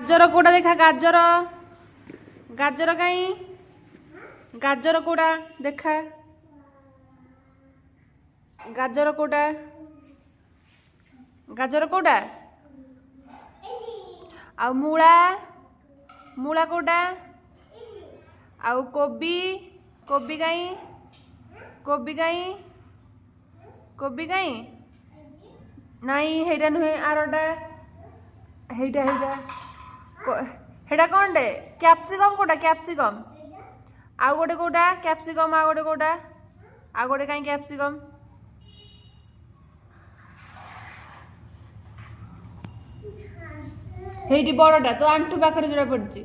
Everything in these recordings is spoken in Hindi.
गाजर कोड़ा देखा गाजर गाजर कहीं गाजर कोड़ा देखा गाजर कोड़ा गाजर कोड़ा आ मूला मूला कोड़ा आउ कोबी कोबी कहीं कोबी कहीं कोबी कहीं नहीं हेटा नुहे आरटा हेटा हेटा हेटा कौन डे कैप्सिकम कोटा कैप्सिकम आउ गोटे कोटा कैप्सिकम आउ गोटे कोटा आउ गोटे कहीं कैप्सिकम हेटी बड़टा तो आंठू पाखरे जोड़ा पड़ी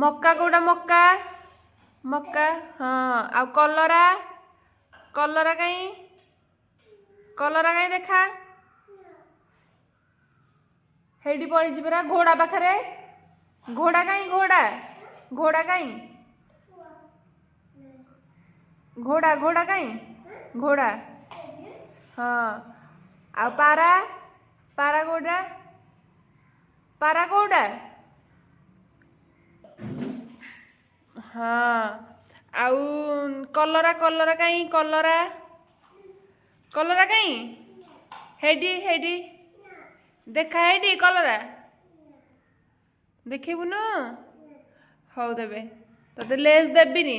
मक्का कोटा मक्का मक्का हाँ आउ कलरा कलरा कहीं देखा हेटी पड़ी परा घोड़ा पाखरे घोड़ा कहीं घोड़ा घोड़ा कहीं घोड़ा घोड़ा कहीं घोड़ा हाँ आ पारा पारा कोड़ा पारा कोड़ा हाँ आउ कलरा कलरा कहीं कलरा कलरा कहीं हेडी हेडी देखा हेडी कलरा देखबू न हौ देबे तते लेस देबिनी।